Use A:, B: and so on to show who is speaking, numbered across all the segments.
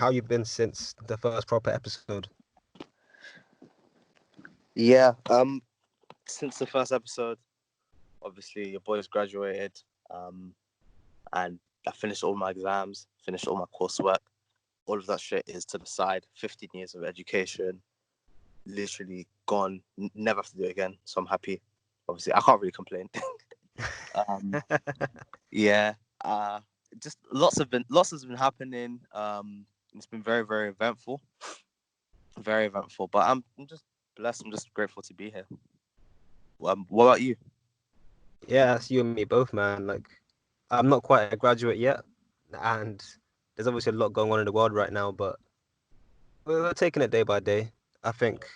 A: how you been since the first proper episode?
B: Yeah, since the first episode, obviously your boys graduated, and I finished all my exams, finished all my coursework. All of that shit is to the side. 15 years of education, literally gone. Never have to do it again. So I'm happy. Obviously, I can't really complain. um, yeah, just lots has been happening. It's been very, very eventful, very eventful. But I'm just blessed. I'm just grateful to be here. What about you?
A: Yeah, that's you and me both, man. Like, I'm not quite a graduate yet, and there's obviously a lot going on in the world right now, but we're taking it day by day. I think,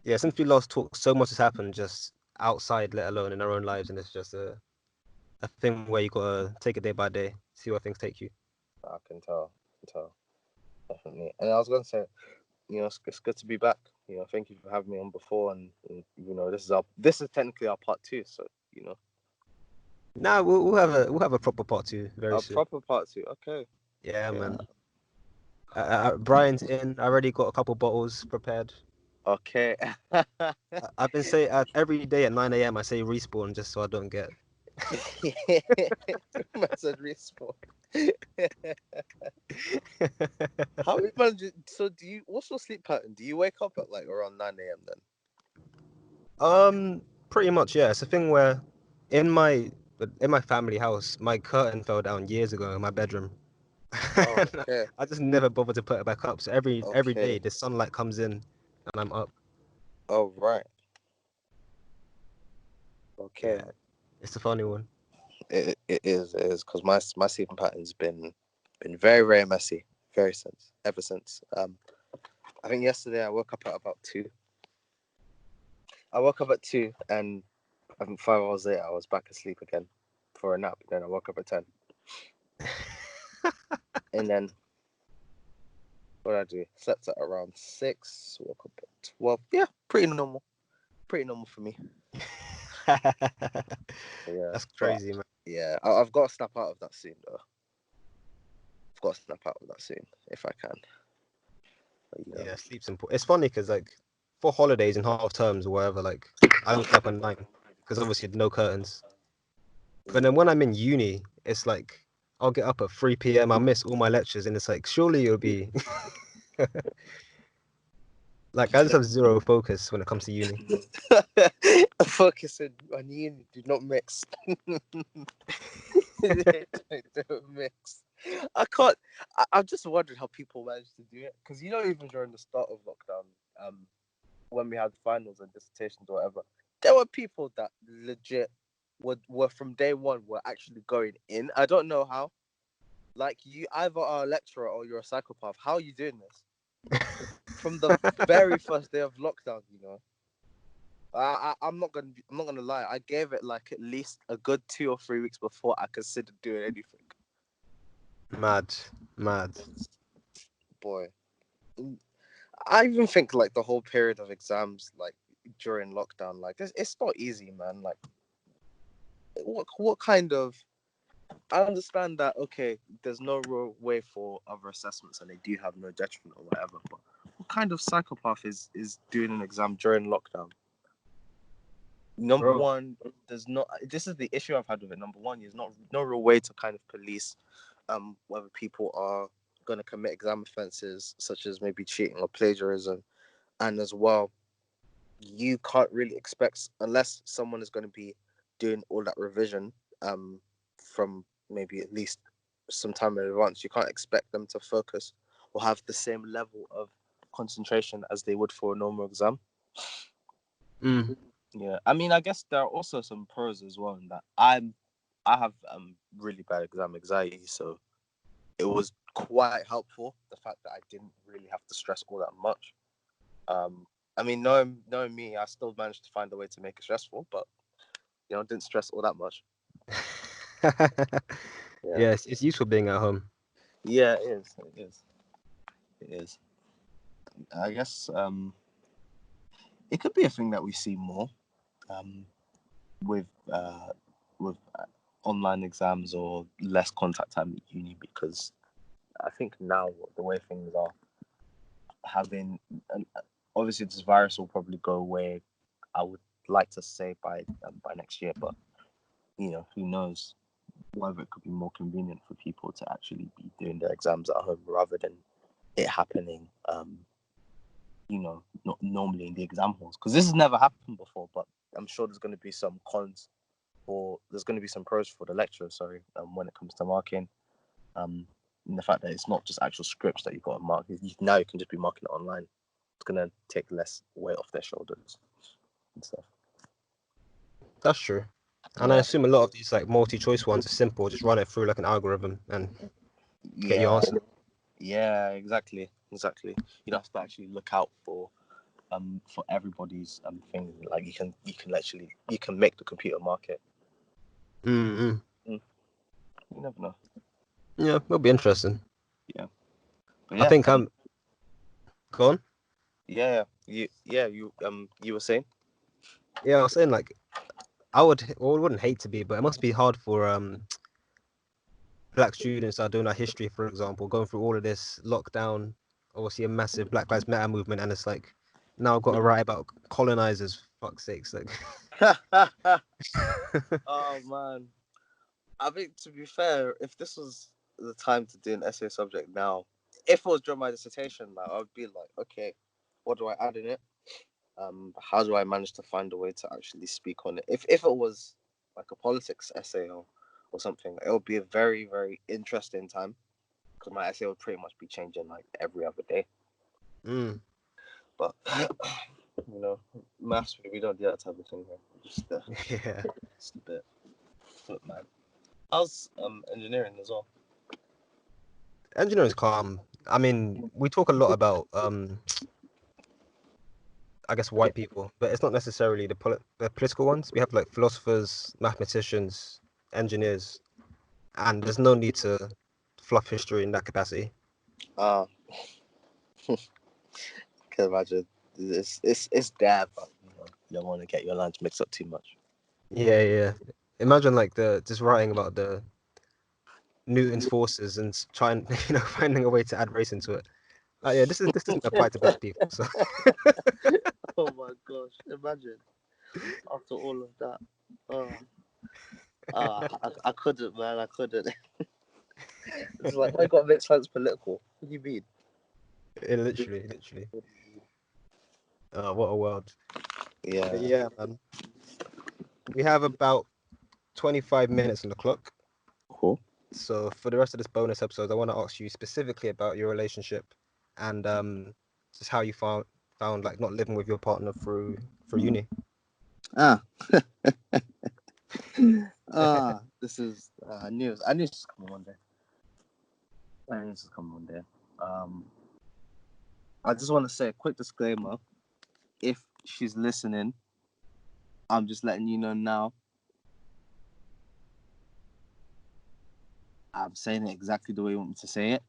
A: yeah, since we last talked, so much has happened just outside, let alone in our own lives, and it's just a thing where you gotta take it day by day, see where things take you.
B: I can tell. Definitely. And I was gonna say, it's good to be back. Thank you for having me on before, and this is technically our part two, so
A: Nah, we'll have a proper part two very
B: our
A: soon.
B: proper part two. Okay.
A: Yeah,
B: Yeah.
A: man. Brian's in. I already got a couple bottles prepared.
B: Okay.
A: I've been saying every day at 9 a.m. I say respawn just so I don't get.
B: Message respawn. How you manage? So what's your sleep pattern? Do you wake up at like around 9 a.m.
A: Pretty much, yeah. It's a thing where in my in my family house, my curtain fell down years ago in my bedroom.
B: Oh,
A: And
B: okay.
A: I just never bothered to put it back up. So every day
B: Okay.
A: the sunlight comes in and I'm up.
B: Oh, right.
A: Yeah,
B: Okay.
A: it's a funny one.
B: It is because my sleeping pattern's been very, very messy ever since. I think yesterday I woke up at about 2. I woke up at 2, and I think 5 hours later I was back asleep again for a nap. Then I woke up at 10, and then what did I do? Slept at around 6. Woke up at 12. Yeah, pretty normal. Pretty normal for me. Yeah,
A: That's
B: but
A: crazy, man.
B: yeah, I've got to snap out of that soon though. I've got to snap out of that soon if I can. But,
A: Yeah, sleep's important. It's funny because like for holidays and half terms or whatever, like I don't get up at 9 because obviously no curtains. But then when I'm in uni, it's like I'll get up at 3 p.m. I'll miss all my lectures, and it's like surely it'll be like I just have zero focus when it comes to uni.
B: Focusing on uni, do not mix. Don't mix. I can't. I've just wondered how people managed to do it because even during the start of lockdown, when we had finals and dissertations or whatever, there were people that legit were from day one were actually going in. I don't know how. Like, you either are a lecturer or you're a psychopath. How are you doing this from the very first day of lockdown? I'm not gonna lie. I gave it like at least a good 2 or 3 weeks before I considered doing anything.
A: Mad, mad.
B: Boy, I even think like the whole period of exams, like during lockdown, like it's not easy, man. Like, what kind of? I understand that. Okay, there's no real way for other assessments, and they do have no detriment or whatever. But what kind of psychopath is doing an exam during lockdown? Number
A: Bro.
B: one, there's not. This is the issue I've had with it. Number one, there's no real way to kind of police whether people are going to commit exam offences such as maybe cheating or plagiarism, and as well, you can't really expect unless someone is going to be doing all that revision from maybe at least some time in advance. You can't expect them to focus or have the same level of concentration as they would for a normal exam.
A: Mm.
B: Yeah, I mean, I guess there are also some pros as well in that I have really bad exam anxiety, so it was quite helpful the fact that I didn't really have to stress all that much. I mean, knowing me, I still managed to find a way to make it stressful, but didn't stress all that much. Yeah,
A: Yeah, it's useful being at home.
B: yeah, it is. It is. It is. I guess it could be a thing that we see more um, with with online exams or less contact time at uni because I think now the way things are having, and obviously this virus will probably go away. I would like to say by next year, but who knows? Whether it could be more convenient for people to actually be doing their exams at home rather than it happening, not normally in the exam halls, because this has never happened before. But I'm sure there's going to be some cons, or there's going to be some pros for the lecturers. Sorry, when it comes to marking, and the fact that it's not just actual scripts that you've got to mark. Now you can just be marking it online. It's going to take less weight off their shoulders and stuff.
A: That's true. And I
B: Yeah.
A: assume a lot of these like multi-choice ones are simple. Just run it through like an algorithm and get your
B: Yeah.
A: answer.
B: Yeah, exactly. You don't have to actually look out for everybody's thing. Like you can make the computer mark it.
A: Mm-hmm.
B: You never know.
A: Yeah, it'll be interesting.
B: Yeah. But
A: I
B: yeah,
A: think I'm gone.
B: you were saying?
A: Yeah, I was saying like wouldn't hate to be, but it must be hard for black students that are doing our history, for example, going through all of this lockdown, obviously a massive Black Lives Matter movement, and it's like now I've got to write about colonizers. Fuck's sakes, like.
B: Oh man. I think, to be fair, if this was the time to do an essay subject now, if it was during my dissertation, like, I would be like, okay, what do I add in it? How do I manage to find a way to actually speak on it? If it was like a politics essay or something, it would be a very, very interesting time, because my essay would pretty much be changing like every other day.
A: Mm.
B: But maths, we don't do that type of thing here.
A: Yeah.
B: Just a bit, man. How's engineering as well?
A: Engineering is calm. I mean, we talk a lot about I guess white people, but it's not necessarily the political ones. We have like philosophers, mathematicians, engineers, and there's no need to fluff history in that capacity.
B: Uh, can imagine. It's there, but you don't want to get your lines mixed up too much.
A: Yeah, yeah. Imagine like the just writing about the Newton's forces and trying, finding a way to add race into it. Yeah, this doesn't apply to black people. So
B: Oh my gosh! Imagine after all of that. Oh, I couldn't, man. I couldn't. It's like, I got to make science political. What do you mean?
A: literally. What a world. But
B: Yeah.
A: yeah, man. We have about 25 minutes on the clock.
B: Cool.
A: So for the rest of this bonus episode, I want to ask you specifically about your relationship and just how you found like not living with your partner through uni.
B: Ah. This is news. I knew this was coming one day. I just want to say a quick disclaimer. If she's listening, I'm just letting you know now. I'm saying it exactly the way you want me to say it.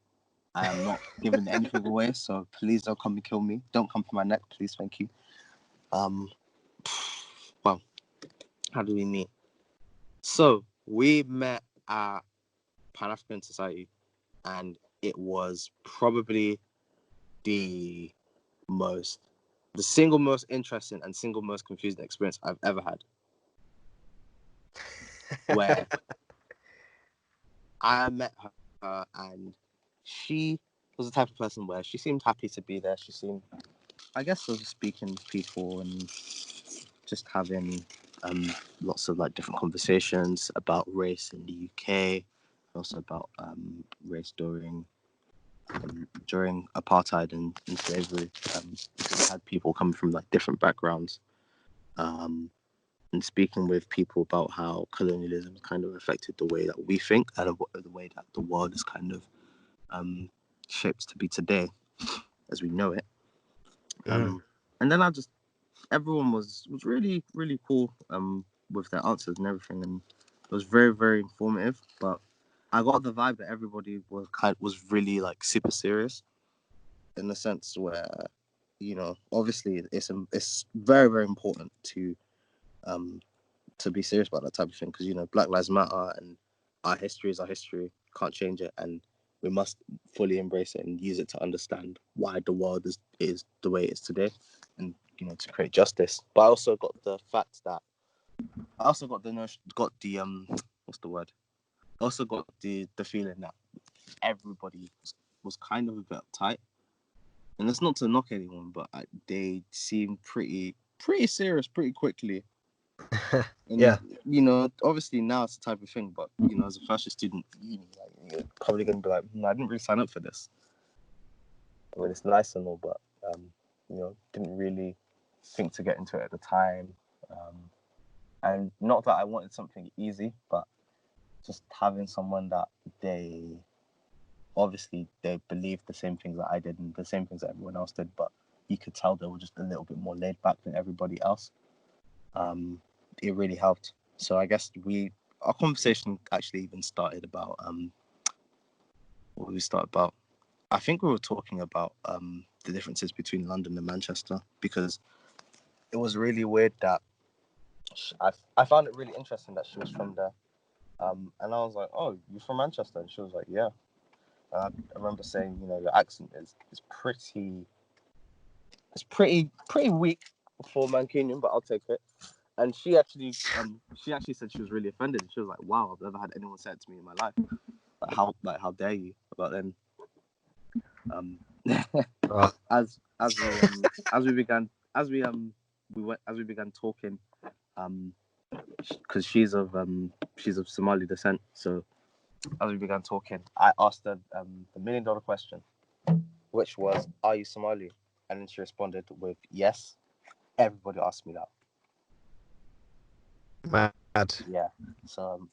B: I am not giving anything away, so please don't come and kill me. Don't come for my neck, please. Thank you. Well, how do we meet? So we met at Pan African Society, and it was probably the single most interesting and single most confusing experience I've ever had. Where I met her, and she was the type of person where she seemed happy to be there. She seemed, I guess, sort of speaking to people and just having lots of like different conversations about race in the UK, also about race during apartheid and slavery. We had people coming from like different backgrounds, and speaking with people about how colonialism kind of affected the way that we think and the way that the world is kind of shaped to be today as we know it.
A: Mm.
B: And then everyone was really, really cool with their answers and everything, and it was very, very informative. But I got the vibe that everybody was really like super serious, in the sense where, obviously it's very, very important to be serious about that type of thing, because Black Lives Matter and our history is our history, can't change it, and we must fully embrace it and use it to understand why the world is the way it is today, and to create justice. But I also got the fact that I also got the notion, got the what's the word? I also got the feeling that everybody was kind of a bit uptight, and it's not to knock anyone, but they seemed pretty serious pretty quickly. And
A: Yeah.
B: obviously now it's the type of thing, but as a first year student at uni, like, you're probably gonna be like, I didn't really sign up for this. I mean, it's nice and all, but didn't really think to get into it at the time. And not that I wanted something easy, but just having someone that they believed the same things that I did and the same things that everyone else did, but you could tell they were just a little bit more laid back than everybody else. It really helped. So I guess our conversation actually even started about what we started about. I think we were talking about the differences between London and Manchester, because it was really weird that I found it really interesting that she was from there. And I was like, "Oh, you're from Manchester?" And she was like, "Yeah." I remember saying, your accent is pretty weak for Mancunian, but I'll take it. And she actually said she was really offended. She was like, "Wow, I've never had anyone say it to me in my life. How dare you?" But then,
A: Oh,
B: as we began talking, because she's of Somali descent, so as we began talking, I asked her the $1 million question, which was, "Are you Somali?" And then she responded with, "Yes." Everybody asked me that.
A: mad.
B: Yeah. So,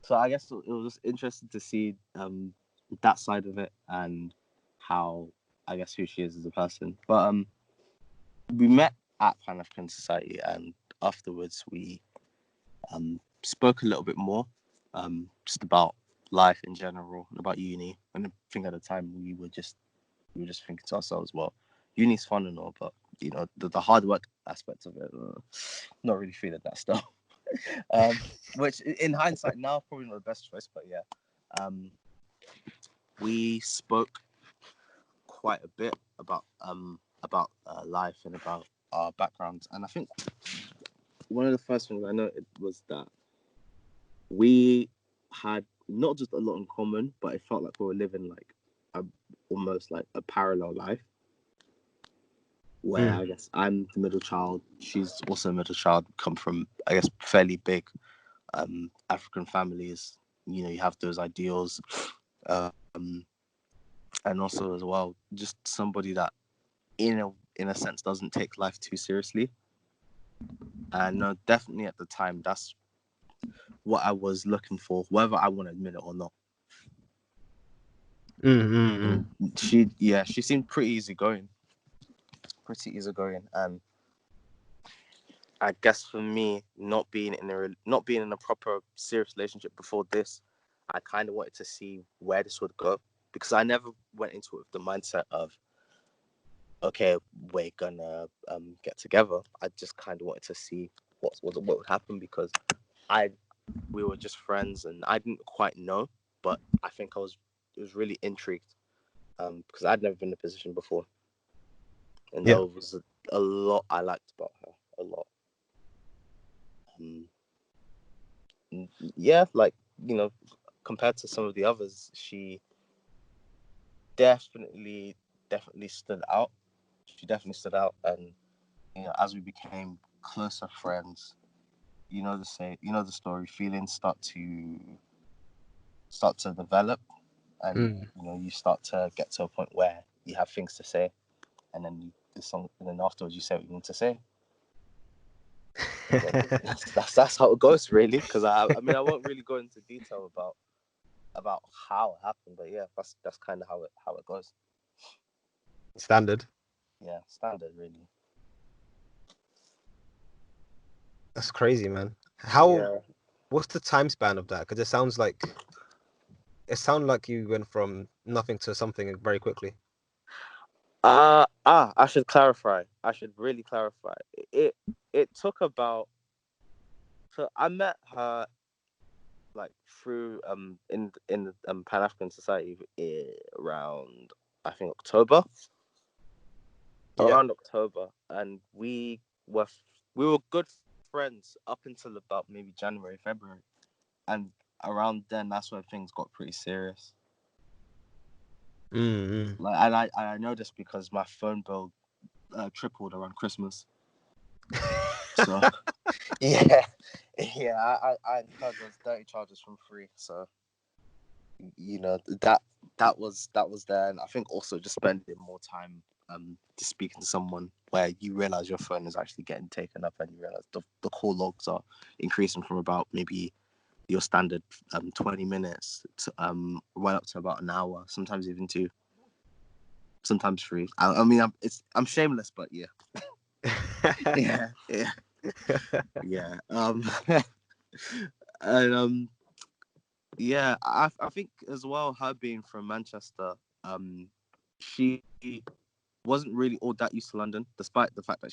B: so I guess it was just interesting to see that side of it, and how, I guess, who she is as a person. But we met at Pan African Society, and afterwards we spoke a little bit more, just about life in general, about uni. And I think at the time we were just thinking to ourselves, well, uni's fun and all, but the hard work aspect of it, not really feeling that stuff. Which in hindsight now probably not the best choice, but yeah, we spoke quite a bit about life and about our backgrounds. And I think one of the first things I noted was that we had not just a lot in common, but it felt like we were living like almost like a parallel life, where I guess I'm the middle child, she's also a middle child, come from, I guess, fairly big African families. You have those ideals, and also as well, just somebody that in a sense doesn't take life too seriously. And no, definitely at the time, that's what I was looking for, whether I want to admit it or not. She seemed pretty easygoing, and I guess for me, not being in a proper serious relationship before this, I kind of wanted to see where this would go, because I never went into it with the mindset of, okay, we're gonna get together. I just kind of wanted to see what would happen, because we were just friends and I didn't quite know, but I think I was really intrigued, because I'd never been in a position before, and
A: Yeah.
B: there was a lot I liked about her, a lot. Yeah, like, compared to some of the others, she definitely stood out. She definitely stood out, and as we became closer friends, the story. Feelings start to develop, and you start to get to a point where you have things to say, and then and then afterwards you say what you want to say. And then that's how it goes, really. Because I mean, I won't really go into detail about how it happened, but yeah, that's kind of how it goes.
A: Standard.
B: Yeah, standard, really.
A: That's crazy, man.
B: Yeah.
A: What's the time span of that? Because it sounded like you went from nothing to something very quickly.
B: I should clarify. I should really clarify. It took about. So I met her like through in the Pan African Society around I think October,
A: Yeah.
B: and were we were good friends up until about maybe January, February, and around then that's when things got pretty serious.
A: Mm-hmm.
B: Like, and I know this because my phone bill tripled around Christmas. So yeah, yeah, I incurred those dirty charges from free. So you know that was there, and I think also just spending more time just speaking to someone where you realize your phone is actually getting taken up, and you realize the call logs are increasing from about maybe your standard 20 minutes to right up to about an hour, sometimes even two, sometimes three. I mean I'm shameless, but yeah. Yeah, yeah, yeah. And yeah, I think as well, her being from Manchester, she wasn't really all that used to London, despite the fact that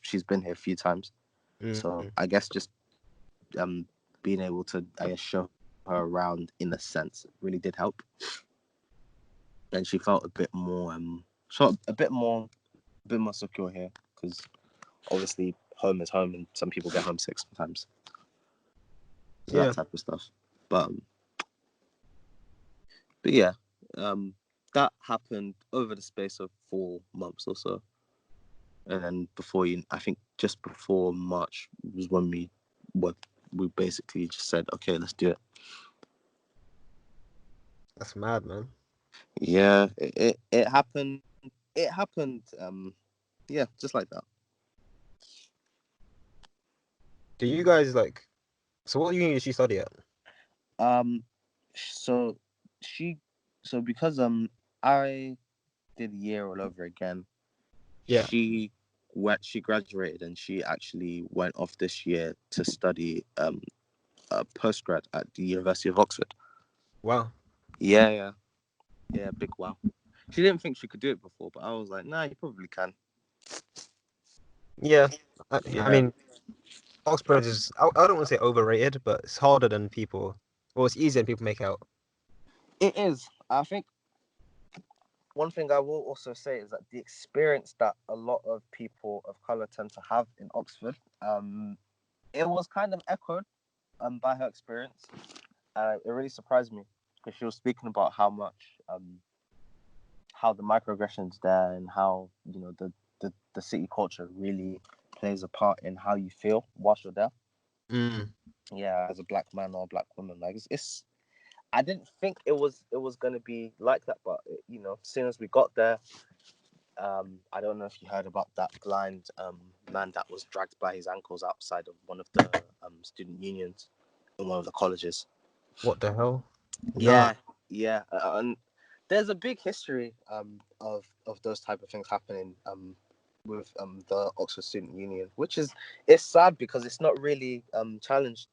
B: she's been here a few times. So
A: Mm-hmm.
B: I guess just um being able to, I guess, show her around in a sense really did help, and she felt a bit more secure here because obviously home is home, and some people get homesick sometimes. So that
A: Yeah.
B: type of stuff. But um, but yeah, um, that happened over the space of 4 months or so, and then I think just before March was when were we basically just said, okay, let's do it.
A: That's mad, man.
B: Yeah, it happened. It happened. Yeah, just like that.
A: Do you guys like? So what uni did she study at?
B: Um, so she, so because I did a year all over again.
A: Yeah.
B: She graduated, and she actually went off this year to study a postgrad at the University of Oxford.
A: Wow.
B: Yeah, yeah, yeah, big wow. She didn't think she could do it before, but I was like, nah, you probably can.
A: Yeah. I
B: Yeah,
A: mean, Oxford is. I don't want to say overrated, but it's harder than people. Well, it's easier than people make out.
B: it is. I think one thing I will also say is that the experience that a lot of people of color tend to have in Oxford, it was kind of echoed by her experience. It really surprised me because she was speaking about how the microaggressions there, and how the city culture really plays a part in how you feel whilst you're there.
A: Mm.
B: Yeah, as a black man or a black woman, like it's I didn't think it was gonna be like that, but as soon as we got there, I don't know if you heard about that blind man that was dragged by his ankles outside of one of the student unions in one of the colleges.
A: What the hell? Nah.
B: Yeah, yeah, and there's a big history of those type of things happening with the Oxford Student Union, which is it's sad because it's not really challenged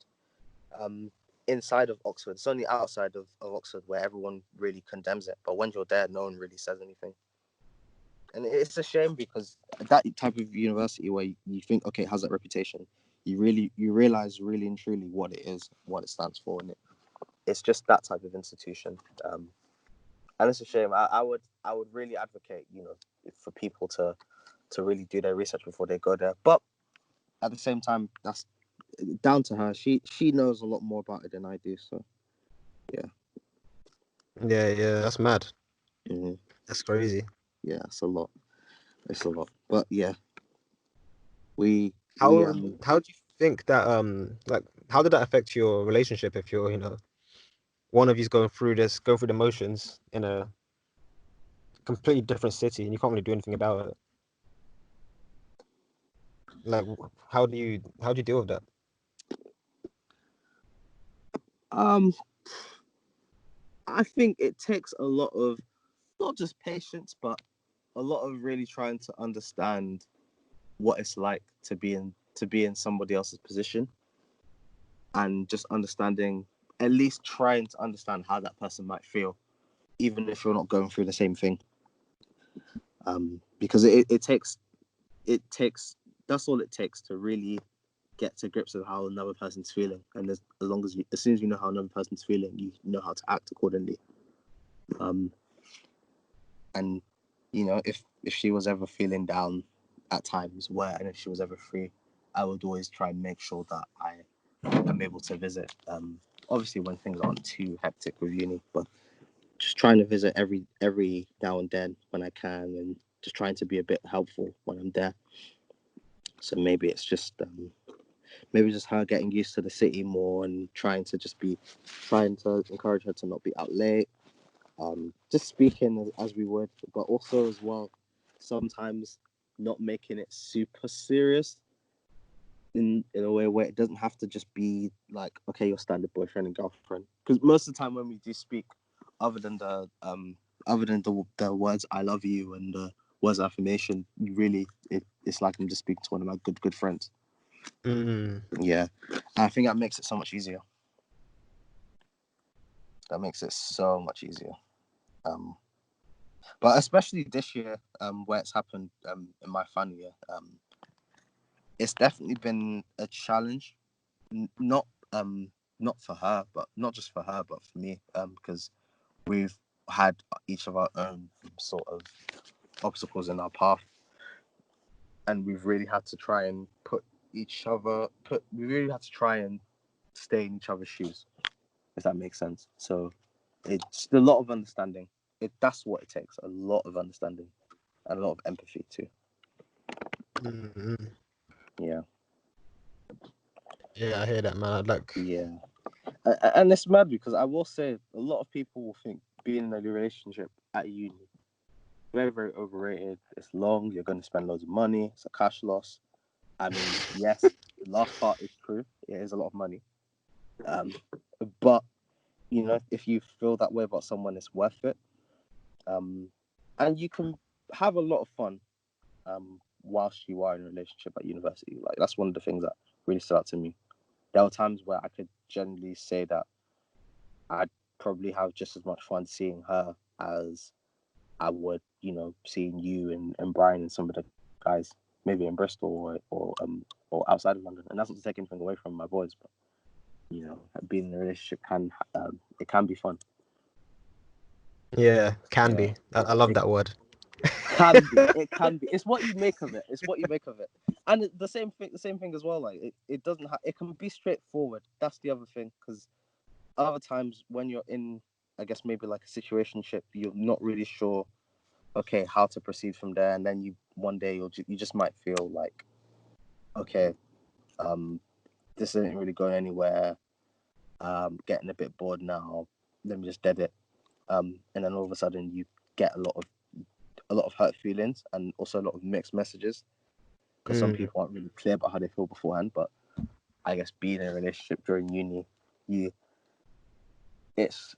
B: um inside of Oxford. It's only outside of Oxford where everyone really condemns it. But when you're there, no one really says anything. And it's a shame because that type of university where you think, okay, it has that reputation, you realize really and truly what it is, what it stands for, and it's just that type of institution. And it's a shame. I would really advocate, for people to really do their research before they go there. But at the same time, that's down to her. She knows a lot more about it than I do. So yeah,
A: Yeah, yeah. That's mad.
B: hmm
A: That's crazy.
B: yeah, it's a lot. It's a lot. But yeah, we we
A: How do you think that like how did that affect your relationship if you're one of you's going through the motions in a completely different city and you can't really do anything about it? Like how do you deal with that?
B: um I think it takes a lot of not just patience, but a lot of really trying to understand what it's like to be in somebody else's position, and just understanding, at least trying to understand how that person might feel, even if you're not going through the same thing. Because it takes that's all it takes to really get to grips with how another person's feeling, and as long as as soon as you know how another person's feeling, you know how to act accordingly. And if she was ever feeling down at times, and if she was ever free, I would always try and make sure that I am able to visit. Obviously when things aren't too hectic with uni, but just trying to visit every now and then when I can, and just trying to be a bit helpful when I'm there. So maybe it's just her getting used to the city more, and trying to encourage her to not be out late. Just speaking as we would, but also as well, sometimes not making it super serious in a way where it doesn't have to just be like, okay, your standard boyfriend and girlfriend. Because most of the time when we do speak, other than the words "I love you" and the words of affirmation, it's like I'm just speaking to one of my good friends. Yeah, I think that makes it so much easier. That makes it so much easier. But especially this year, where it's happened in my final year, it's definitely been a challenge. Not not for her, but not just for her, but for me, because we've had each of our own sort of obstacles in our path, and we've really had to try and we really had to try and stay in each other's shoes, if that makes sense. So it's a lot of understanding. That's what it takes, a lot of understanding and a lot of empathy too. Yeah.
A: Yeah, I hear that, man.
B: Yeah. And it's mad because I will say a lot of people will think being in a relationship at uni very, very overrated. It's long. You're going to spend loads of money. It's a cash loss. I mean, yes, the last part is true. It is a lot of money. But if you feel that way about someone, it's worth it. And you can have a lot of fun whilst you are in a relationship at university. Like, that's one of the things that really stood out to me. There were times where I could generally say that I'd probably have just as much fun seeing her as I would, seeing you and Brian and some of the guys, maybe in Bristol or outside of London. And that's not to take anything away from my boys, but being in a relationship can be fun.
A: Yeah, can
B: Yeah,
A: be. I love
B: it
A: that word.
B: can be. It can be. It's what you make of it. It's what you make of it. And the same thing as well. Like it doesn't. It can be straightforward. That's the other thing. Because other times when you're in, I guess maybe like a situationship, you're not really sure, okay, how to proceed from there, and then one day you just might feel like, okay, this isn't really going anywhere. Getting a bit bored now. Let me just dead it. And then all of a sudden you get a lot of hurt feelings and also a lot of mixed messages, because some people aren't really clear about how they feel beforehand. But I guess being in a relationship during uni, you it's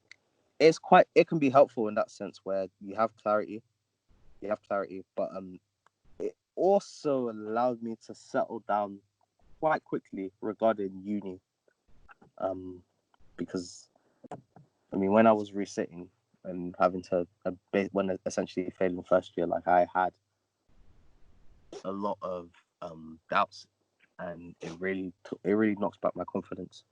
B: it can be helpful in that sense where you have clarity, but it also allowed me to settle down quite quickly regarding uni, because I mean, when I was resitting and having to when essentially failing first year, like, I had a lot of doubts, and it really knocks back my confidence.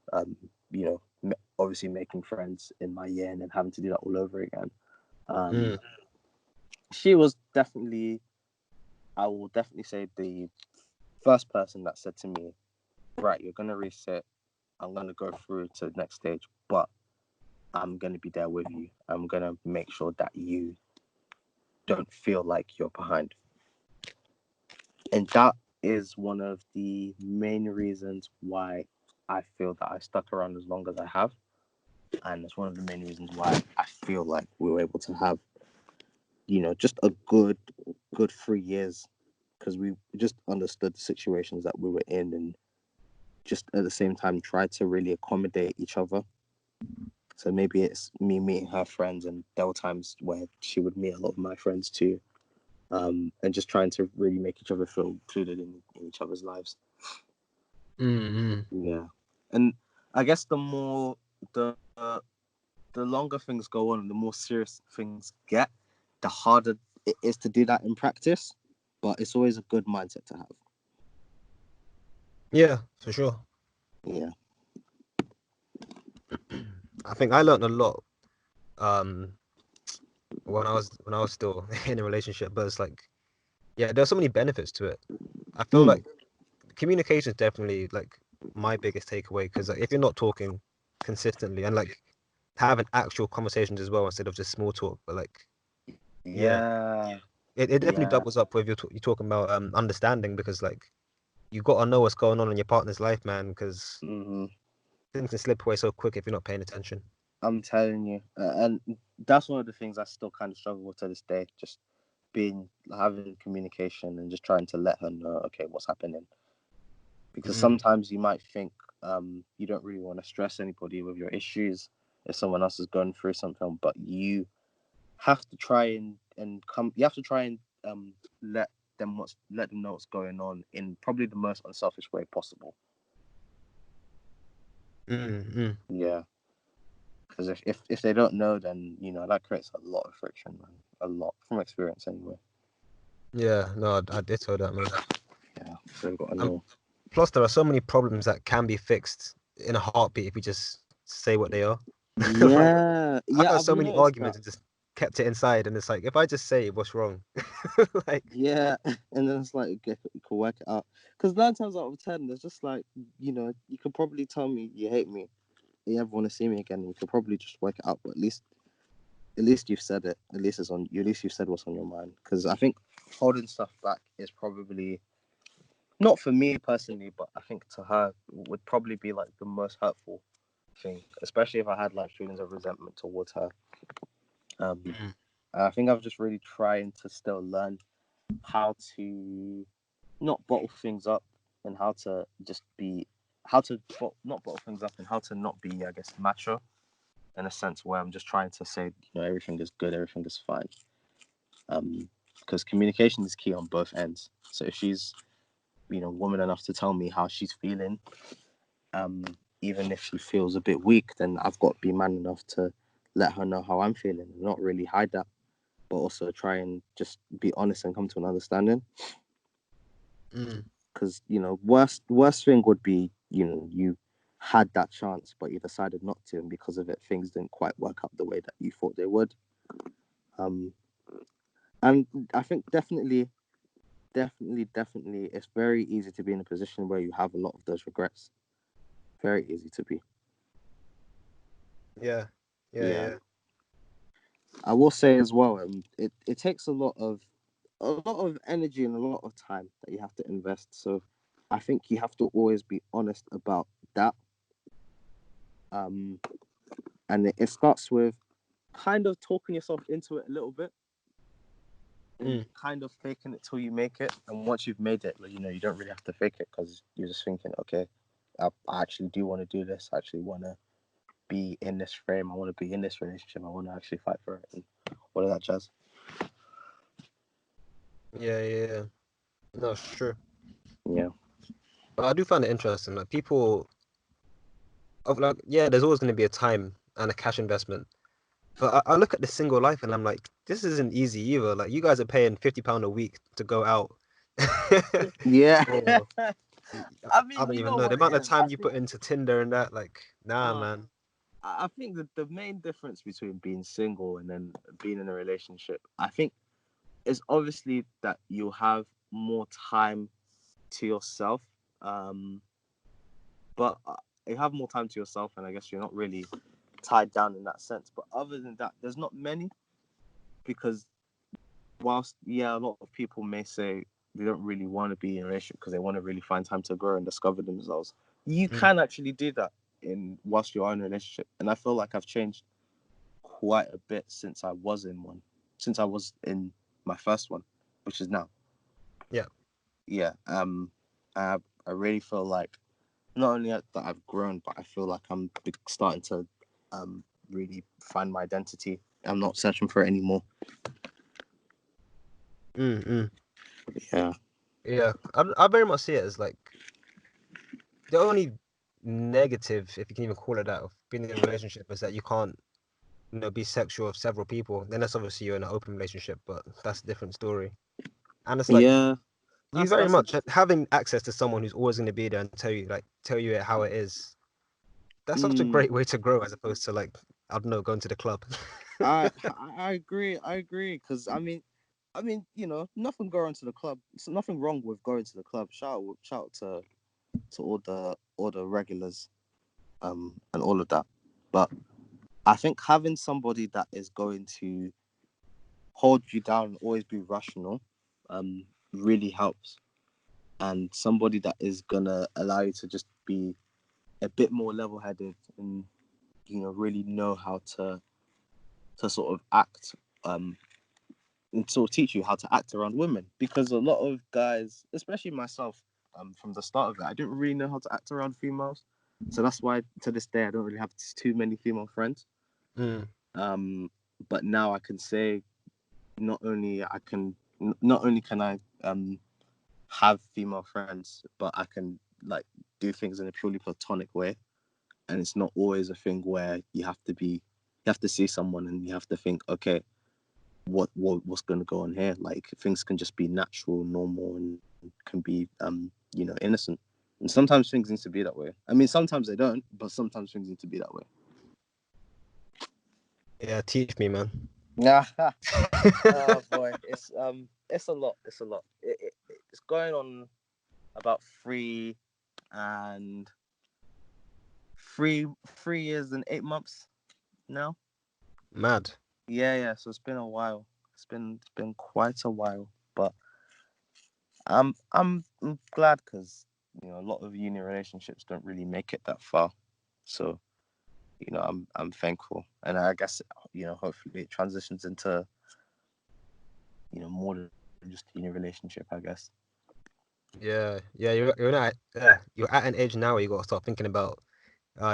B: Obviously making friends in my year and then having to do that all over again. She was definitely, I will definitely say, the first person that said to me, right, you're going to reset. I'm going to go through to the next stage, but I'm going to be there with you. I'm going to make sure that you don't feel like you're behind. And that is one of the main reasons why I feel that I stuck around as long as I have. And it's one of the main reasons why I feel like we were able to have, just a good 3 years, because we just understood the situations that we were in, and just at the same time tried to really accommodate each other. So maybe it's me meeting her friends, and there were times where she would meet a lot of my friends too, and just trying to really make each other feel included in each other's lives. Yeah, and I guess the longer things go on and the more serious things get, the harder it is to do that in practice. But it's always a good mindset to have.
A: Yeah, for sure.
B: Yeah.
A: I think I learned a lot um when I was still in a relationship, but it's like yeah, there's so many benefits to it. I feel
B: Mm.
A: like communication is definitely like my biggest takeaway because like, if you're not talking consistently and like having actual conversations as well instead of just small talk, but like yeah,
B: Yeah.
A: it definitely
B: Yeah.
A: doubles up with you're talking about understanding because like you got to know what's going on in your partner's life, man, because
B: Hmm.
A: things can slip away so quick if you're not paying attention.
B: I'm telling you, and that's one of the things I still kind of struggle with to this day. Just being having communication and just trying to let her know, okay, what's happening. Because
A: Mm,
B: sometimes you might think you don't really want to stress anybody with your issues if someone else is going through something, but you have to try and come. You have to try and let let them know what's going on in probably the most unselfish way possible.
A: mm.
B: Yeah, because if they don't know, then that creates a lot of friction, man. A lot from experience, anyway.
A: Yeah, no, I ditto that, man.
B: Yeah, so we've got to
A: And
B: know.
A: plus, there are so many problems that can be fixed in a heartbeat if we just say what they are. Like,
B: Yeah,
A: I've
B: yeah,
A: had
B: I've
A: so many
B: noticed that.
A: arguments and just kept it inside, and it's like, if I just say what's wrong, like,
B: Yeah, and then it's like you can work it out. Because 9 times out of 10, there's just like you could probably tell me you hate me, and you never want to see me again. And you could probably just work it out, but at least you've said it. At least it's on you. At least you've said what's on your mind. Because I think holding stuff back is probably not for me personally, but I think to her would probably be like the most hurtful thing, especially if I had like feelings of resentment towards her. Um,
A: mm,
B: I think I've just really trying to still learn how to not bottle things up and how to just be how to not bottle things up and how to not be, I guess, macho in a sense where I'm just trying to say everything is good, everything is fine. Because communication is key on both ends. So if she's woman enough to tell me how she's feeling, um even if she feels a bit weak, then I've got to be man enough to let her know how I'm feeling and not really hide that, but also try and just be honest and come to an understanding.
A: mm,
B: Because worst thing would be you had that chance but you decided not to, and because of it things didn't quite work out the way that you thought they would. um and I think definitely it's very easy to be in a position where you have a lot of those regrets. Very easy to be.
A: yeah, yeah,
B: Yeah,
A: yeah,
B: I will say as well, it takes a lot of energy and a lot of time that you have to invest. So I think you have to always be honest about that. um and it starts with kind of talking yourself into it a little bit and
A: mm,
B: kind of faking it till you make it. And once you've made it, you don't really have to fake it because you're just thinking, okay, I actually do want to do this. I actually want to be in this frame. I want to be in this relationship. I want to actually fight for it and all of that jazz.
A: yeah, yeah, yeah. No, it's true.
B: Yeah.
A: But I do find it interesting. Like people of like, yeah, there's always going to be a time and a cash investment. But I look at the single life and I'm like, this isn't easy either. Like you guys are paying £50 a week to go out.
B: Yeah.
A: Or
B: I
A: I
B: mean,
A: don't
B: you
A: even
B: know
A: know the
B: what it
A: amount of
B: is. I
A: time you
B: think
A: put into Tinder and that. Like, nah,
B: uh,
A: man.
B: I think that the main difference between being single and then being in a relationship, I think, is obviously that you have more time to yourself. Um, but you have more time to yourself, and I guess you're not really tied down in that sense. But other than that, there's not many, because whilst a lot of people may say they don't really want to be in a relationship because they want to really find time to grow and discover themselves, you
A: Mm,
B: can actually do that in whilst you are in a relationship. And I feel like I've changed quite a bit since I was in my first one, which is now.
A: yeah.
B: Yeah. I I really feel like not only that I've grown, but I feel like I'm starting to really find my identity. I'm not searching for it anymore.
A: Mm, mm.
B: Yeah.
A: Yeah. I very much see it as like the only negative, if you can even call it that, of being in a relationship is that you can't, be sexual with several people. Then that's obviously you're in an open relationship, but that's a different story. And it's like
B: Yeah.
A: You very
B: That's a
A: much having access to someone who's always going to be there and tell you it how it is. That's such a
B: mm,
A: great way to grow as opposed to like I don't know going to the club.
B: I agree. I agree because nothing going to the club. It's nothing wrong with going to the club. Shout out to all the regulars, and all of that. But I think having somebody that is going to hold you down and always be rational, really helps. And somebody that is gonna allow you to just be a bit more level-headed and really know how to sort of act, and sort of teach you how to act around women, because a lot of guys, especially myself, from the start of it, I didn't really know how to act around females. So that's why to this day I don't really have too many female friends.
A: Mm.
B: um but now I can say, not only can I have female friends, but I can like do things in a purely platonic way, and it's not always a thing where you have to see someone and you have to think, okay, what's going to go on here. Like, things can just be natural, normal, and can be innocent. And sometimes things need to be that way. I mean, sometimes they don't, but sometimes things need to be that way.
A: Yeah, teach me, man.
B: Yeah. Oh boy, it's a lot. It's a lot. It's going on about and 3 years and 8 months now.
A: Mad.
B: Yeah. So it's been a while. It's been quite a while, but I'm glad, because a lot of uni relationships don't really make it that far. So I'm thankful, and I guess hopefully it transitions into more than just a uni relationship, I guess.
A: Yeah. You're at an age now where you got to start thinking about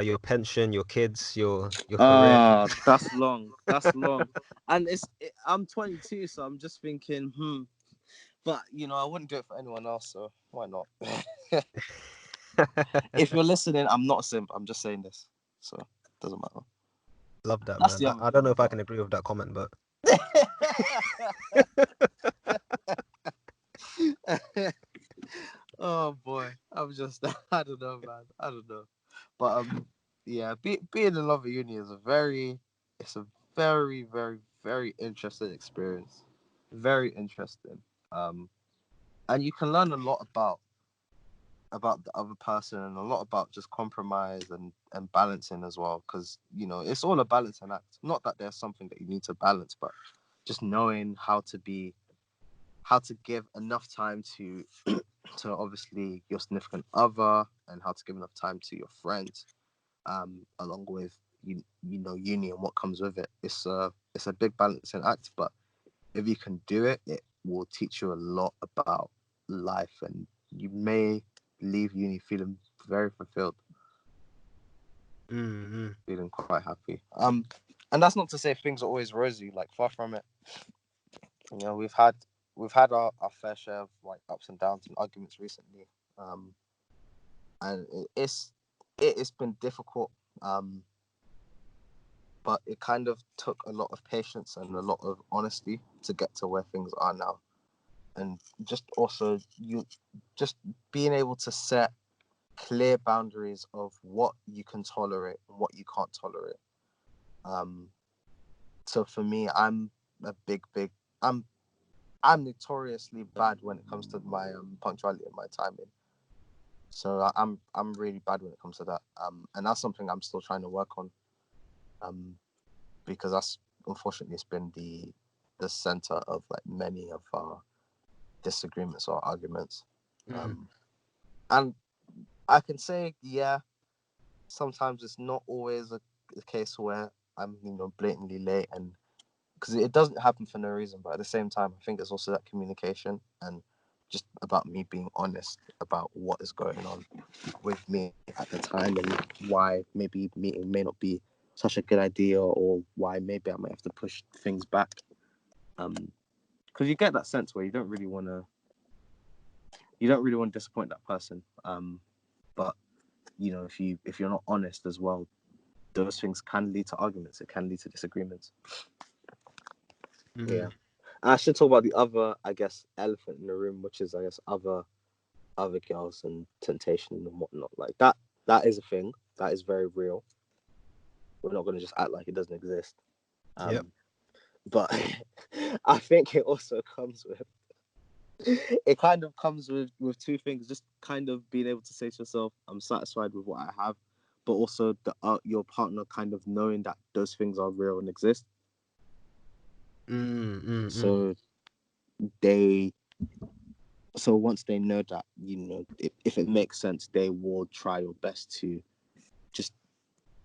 A: your pension, your kids, your career.
B: Ah, that's long. That's long. And I'm 22, so I'm just thinking, but I wouldn't do it for anyone else, so why not? If you're listening, I'm not a simp. I'm just saying this, so it doesn't matter.
A: Love that,
B: That's
A: man.
B: the
A: I,
B: other
A: I
B: thing
A: don't know
B: as
A: if I
B: well.
A: can agree with that comment, but
B: Oh boy, I'm just I don't know, man. I don't know, but yeah, being in love at uni is it's a very, very, very interesting experience. Very interesting. Um, and you can learn a lot about the other person, and a lot about just compromise and balancing as well, because it's all a balancing act. Not that there's something that you need to balance, but just knowing how to give enough time to to obviously your significant other, and how to give enough time to your friends, along with uni and what comes with it. It's a big balancing act, but if you can do it, it will teach you a lot about life, and you may leave uni feeling very fulfilled,
A: mm-hmm.
B: feeling quite happy. And that's not to say things are always rosy. Like, far from it. We've had our fair share of like ups and downs and arguments recently. Um, and it's been difficult. Um, but it kind of took a lot of patience and a lot of honesty to get to where things are now. And just also you just being able to set clear boundaries of what you can tolerate and what you can't tolerate. Um, so for me, a big I'm I'm notoriously bad when it comes to my punctuality and my timing. So I'm really bad when it comes to that. And that's something I'm still trying to work on. Um, because that's, unfortunately, it's been the center of like many of our disagreements or arguments.
A: Mm.
B: Um, and I can say, yeah, sometimes it's not always a case where I'm blatantly late, and because it doesn't happen for no reason. But at the same time, I think it's also that communication and just about me being honest about what is going on with me at the time, and why maybe meeting may not be such a good idea, or why maybe I might have to push things back. Because you get that sense where you don't really want to disappoint that person. But if you're not honest as well, those things can lead to arguments. It can lead to disagreements.
A: Mm-hmm.
B: Yeah. And I should talk about the other, I guess, elephant in the room, which is, I guess, other girls and temptation and whatnot. Like that. That is a thing. That is very real. We're not going to just act like it doesn't exist.
A: Yep.
B: But I think it also comes with. It kind of comes with two things. Just kind of being able to say to yourself, "I'm satisfied with what I have," but also your partner kind of knowing that those things are real and exist. So they so once they know that, if it makes sense, they will try your best to just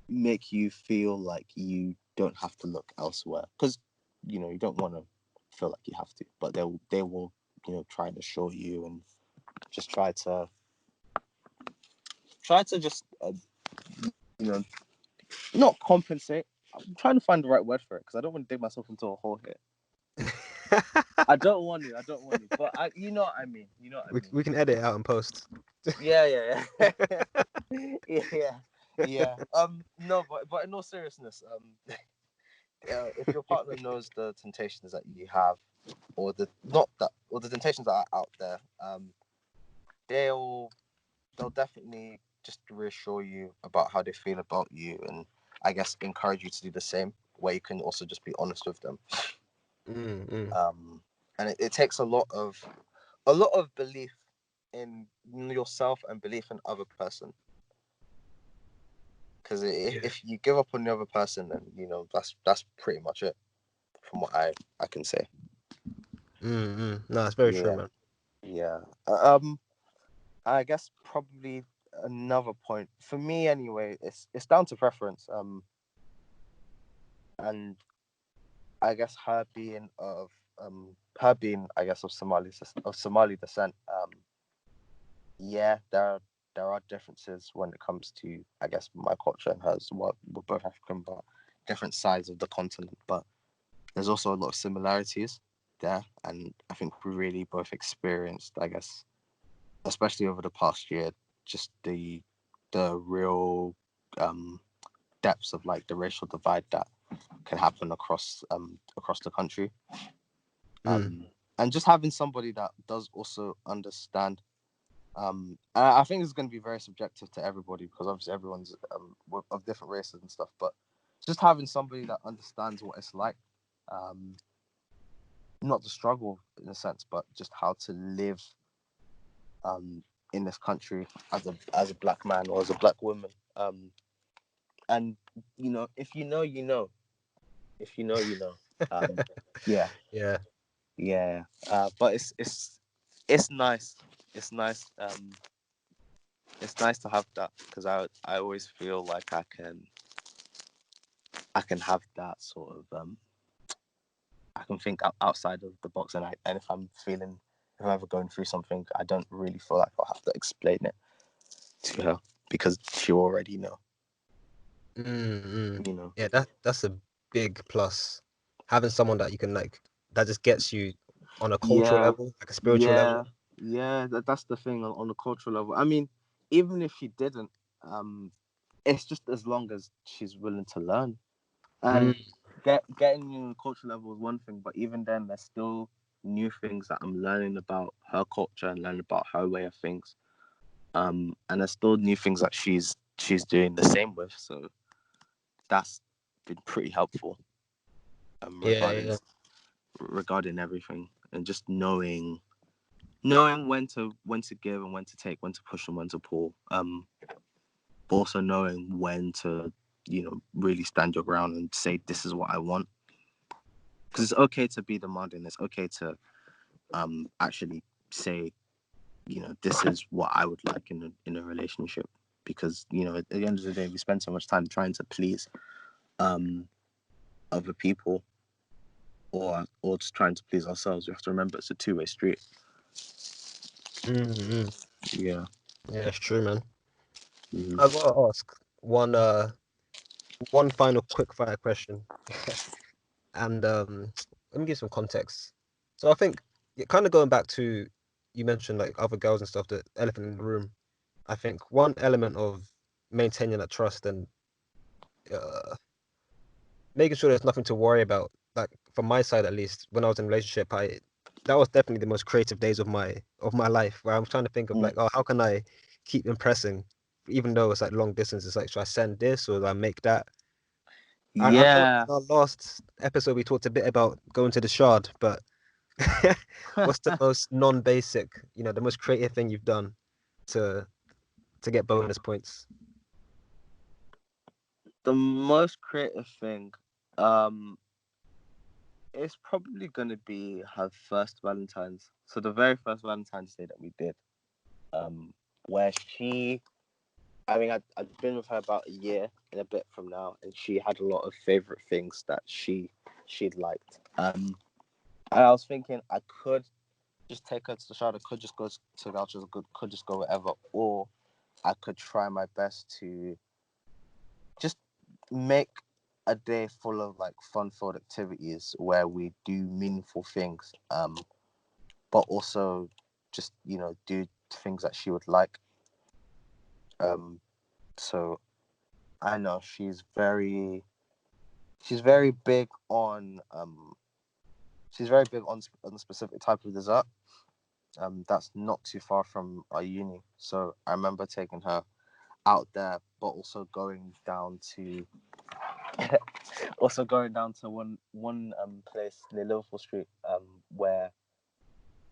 B: make you feel like you don't have to look elsewhere, because you don't want to feel like you have to, but they will try to assure you and just try to just you know not compensate. I'm trying to find the right word for it because I don't want to dig myself into a hole here. I don't want to, but you know what I mean. You know what I mean.
A: We can edit it out and post.
B: Yeah. Yeah. No, but in all seriousness, if your partner knows the temptations that you have, or the not that, or the temptations that are out there, they'll definitely just reassure you about how they feel about you, and I guess encourage you to do the same. Where you can also just be honest with them. And it takes a lot of belief in yourself and belief in other person. Because if you give up on the other person, then that's pretty much it, from what I can say.
A: No, that's very true,
B: Yeah,
A: man.
B: yeah. I guess probably another point for me anyway. It's down to preference. And I guess her being I guess of Somali descent. Yeah, there are differences when it comes to, I guess, my culture and hers. We're both African, but different sides of the continent. But there's also a lot of similarities there, and I think we really both experienced, I guess, especially over the past year, just the real depths of like the racial divide that can happen across the country. And just having somebody that does also understand. I think it's going to be very subjective to everybody, because obviously everyone's of different races and stuff. But just having somebody that understands what it's like, not the struggle in a sense, but just how to live in this country as a black man or as a black woman. And if you know, you know. If you know, you know. Yeah,
A: Yeah.
B: yeah. But it's nice. It's nice. It's nice to have that, because I always feel like I can have that sort of I can think outside of the box, and if I'm ever going through something, I don't really feel like I'll have to explain it to her, because she already know. You know.
A: Yeah, that's a big plus. Having someone that you can like that just gets you on a cultural
B: Yeah,
A: level, like a spiritual
B: yeah,
A: level.
B: yeah. That's the thing on the cultural level. I mean, even if she didn't, um, it's just as long as she's willing to learn. And getting you on the cultural level is one thing, but even then, there's still new things that I'm learning about her culture and learning about her way of things. And there's still new things that she's doing the same with. So that's been pretty helpful.
A: Yeah,
B: Regarding
A: yeah.
B: everything, and just knowing when to give and when to take, when to push and when to pull. But also knowing when to really stand your ground and say, this is what I want. Because it's okay to be demanding. It's okay to actually say, this is what I would like in a relationship. Because at the end of the day, we spend so much time trying to please other people, or just trying to please ourselves. We have to remember it's a two-way street.
A: Mm-hmm.
B: Yeah.
A: Yeah, it's true, man.
B: Mm-hmm.
A: I gotta ask one final quick fire question. And let me give some context. So I think kind of going back to you mentioned like other girls and stuff, the elephant in the room. I think one element of maintaining that trust and uh, making sure there's nothing to worry about like from my side at least, when I was in a relationship, I that was definitely the most creative days of my life, where I'm trying to think of
B: Mm.
A: like, oh, how can I keep impressing, even though it's like long distance. It's like, should I send this or do I make that? I know
B: Yeah.
A: in our last episode we talked a bit about going to the shard, but what's the most non-basic, the most creative thing you've done to to get bonus points?
B: The most creative thing, um, it's probably gonna be her first Valentine's. So the very first Valentine's Day that we did, um, where she, I mean, I'd been with her about a year and a bit from now, and she had a lot of favorite things that she'd liked. And I was thinking I could just take her to the shard. I could just go to Gaucho's, could just go wherever, or I could try my best to just make a day full of like fun-filled activities where we do meaningful things, but also just do things that she would like. Um, so I know she's very big on on a specific type of dessert. That's not too far from our uni. So I remember taking her out there, but also going down to one place near Liverpool Street, where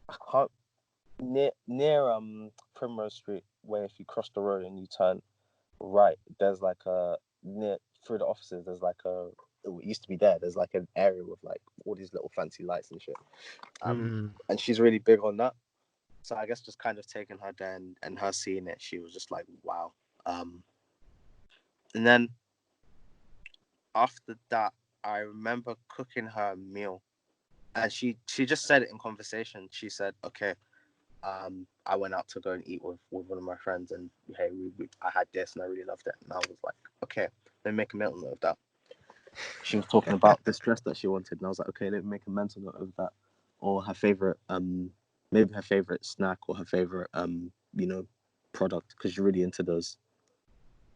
B: I can't near Primrose Street, where if you cross the road and you turn right, there's like a near through the offices. There's like it used to be there. There's like an area with like all these little fancy lights and shit.
A: Mm,
B: And she's really big on that. So I guess just kind of taking her there and her seeing it, she was just like, wow. And then after that, I remember cooking her a meal, and she just said it in conversation. She said, "Okay, I went out to go and eat with one of my friends, and hey, I had this and I really loved it." And I was like, "Okay, let me make a mental note of that." She was talking about this dress that she wanted, and I was like, "Okay, let me make a mental note of that." Or her favorite, maybe her favorite snack or her favorite, product, because she's really into those,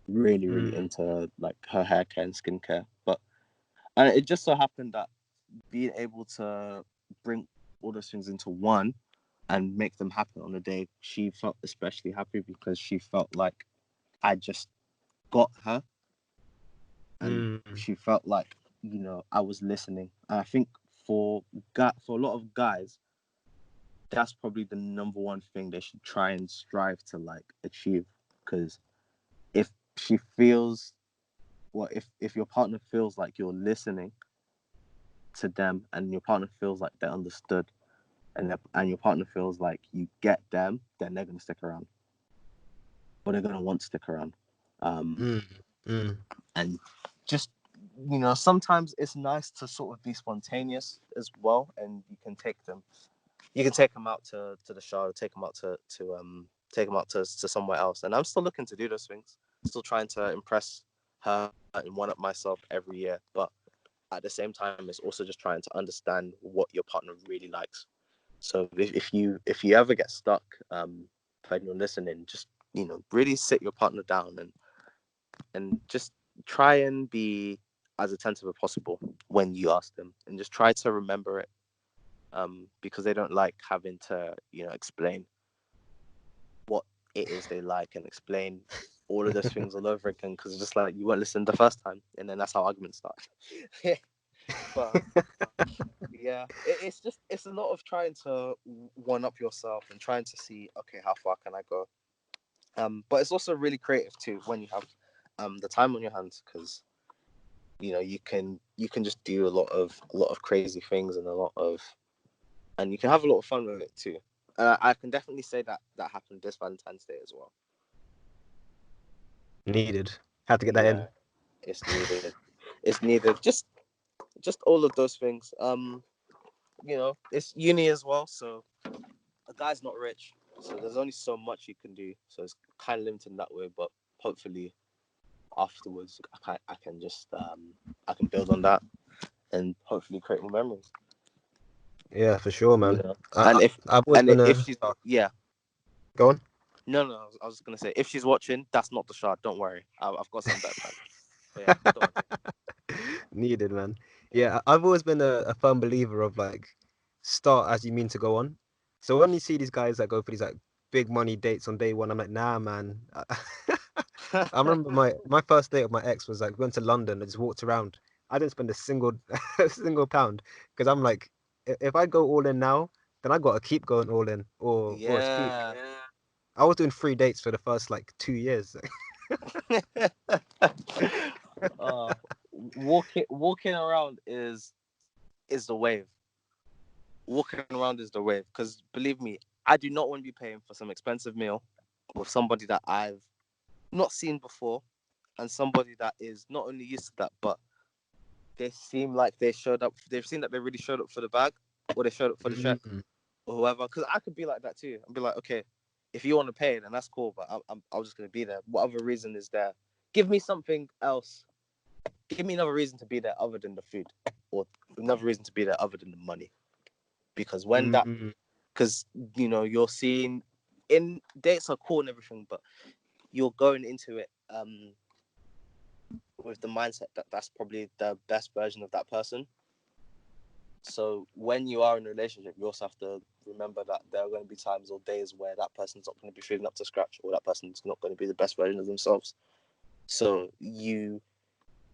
B: really, really
A: mm,
B: into like her hair care and skincare. But and it just so happened that being able to bring all those things into one and make them happen on the day, she felt especially happy because she felt like I just got her, and
A: mm,
B: she felt like I was listening. And I think for a lot of guys, that's probably the number one thing they should try and strive to like achieve, because if she feels well, if your partner feels like you're listening to them and your partner feels like they're understood, and your partner feels like you get them, then they're going to stick around, or they're going to want to stick around. Um,
A: mm, mm.
B: and just sometimes it's nice to sort of be spontaneous as well, and you can take them out to the show, take them out to somewhere else. And I'm still looking to do those things, still trying to impress her and one up myself every year, but at the same time it's also just trying to understand what your partner really likes. So if you ever get stuck, when you're listening, just really sit your partner down and just try and be as attentive as possible when you ask them, and just try to remember it, because they don't like having to explain what it is they like and explain all of those things all over again, because it's just like you weren't listening the first time, and then that's how arguments start. But yeah, it's a lot of trying to one up yourself and trying to see, okay, how far can I go. But it's also really creative too when you have the time on your hands, because you can just do a lot of crazy things, and you can have a lot of fun with it too. I can definitely say that happened this Valentine's Day as well.
A: Needed. Had to get that
B: Yeah,
A: in.
B: it's needed. It's needed. Just all of those things. It's uni as well, so a guy's not rich, so there's only so much you can do. So it's kind of limited in that way, but hopefully afterwards I can just I can build on that and hopefully create more memories.
A: Yeah, for sure,
B: You
A: man.
B: know,
A: I,
B: and
A: I
B: if
A: I've always
B: and
A: been
B: if
A: a
B: she's yeah.
A: go on.
B: No, no, I was just gonna say, if she's watching, that's not the shard. Don't worry, I've got something better planned. But yeah, go on.
A: Needed, man. Yeah, I've always been a firm believer of like start as you mean to go on. So when you see these guys that go for these like big money dates on day one, I'm like, nah, man. I remember my first date with my ex was like we went to London and just walked around. I didn't spend a single a single pound because I'm like, if I go all in now, then I gotta keep going all in or it's peak.
B: Yeah.
A: I was doing 3 dates for the first like 2 years.
B: uh, walking around is the wave. Walking around is the wave. Because believe me, I do not want to be paying for some expensive meal with somebody that I've not seen before, and somebody that is not only used to that, but they seem like they showed up. They've seen that they really showed up for the bag, or they showed up for the check,
A: Mm,
B: or whoever. Because I could be like that too. I'd be like, okay, if you want to pay, then that's cool. But I'm just gonna be there. Whatever reason is there, give me something else. Give me another reason to be there other than the food, or another reason to be there other than the money. Because when that,
A: mm,
B: because you're seeing in dates are cool and everything, but you're going into it with the mindset that that's probably the best version of that person. So when you are in a relationship, you also have to remember that there are going to be times or days where that person's not going to be feeling up to scratch, or that person's not going to be the best version of themselves. So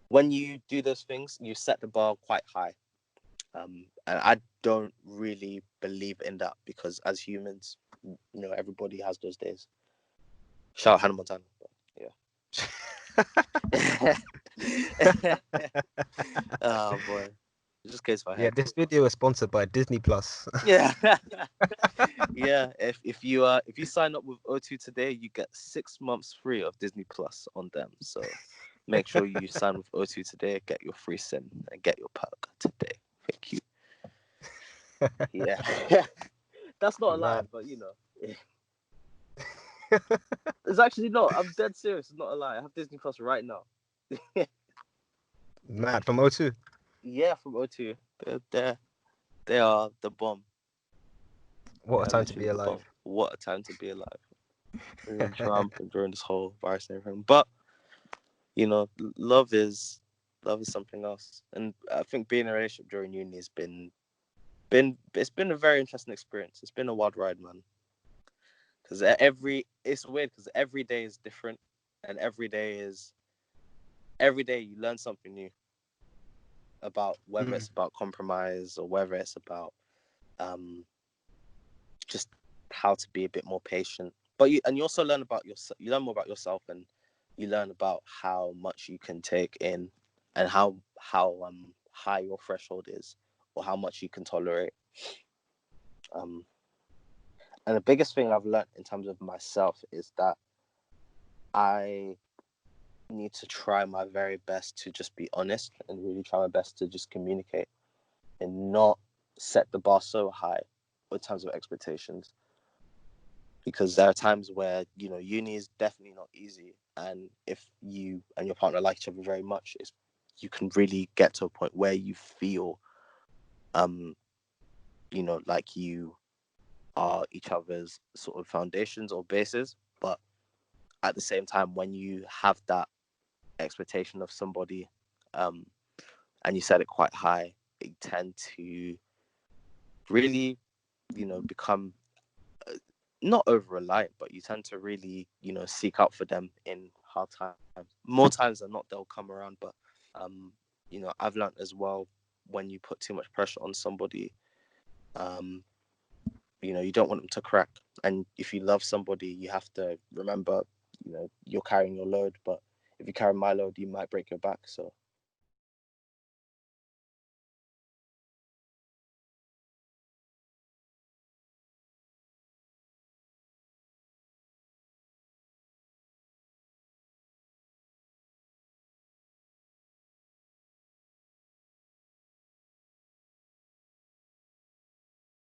B: when you do those things, you set the bar quite high. And I don't really believe in that because as humans, everybody has those days. Shout out Hannah Montana. But yeah. Oh boy, it just goes my
A: yeah,
B: head.
A: this video is sponsored by Disney Plus.
B: Yeah. Yeah. If you sign up with O2 today, you get 6 months free of Disney Plus on them. So make sure you sign with O2 today, get your free SIM, and get your perk today. Thank you. Yeah. That's not a lie,
A: Man,
B: but it's actually not. I'm dead serious. It's not a lie. I have Disney Plus right now.
A: mad from O2.
B: Yeah, from O2. They are the bomb. They
A: What a
B: are
A: time to be
B: literally the bomb.
A: alive.
B: What a time to be alive during Trump and during this whole virus and everything. But you know, love is love is something else. And I think being in a relationship during uni has been it's been a very interesting experience. It's been a wild ride, man. Because it's weird because every day is different, and every day you learn something new about whether
A: Mm,
B: it's about compromise or whether it's about um just how to be a bit more patient. But you also learn about yourself. You learn more about yourself, and you learn about how much you can take in, and how high your threshold is, or how much you can tolerate. Um, and the biggest thing I've learned in terms of myself is that I need to try my very best to just be honest and really try my best to just communicate and not set the bar so high in terms of expectations, because there are times where uni is definitely not easy, and if you and your partner like each other very much, you can really get to a point where you feel um like you are each other's sort of foundations or bases. But at the same time, when you have that expectation of somebody, um and you set it quite high, you tend to really become not over reliant, but you tend to really, seek out for them in hard times. More times than not, they'll come around. But I've learned as well, when you put too much pressure on somebody, um, you don't want them to crack. And if you love somebody, you have to remember, you're carrying your load. But if you carry my load, you might break your back. So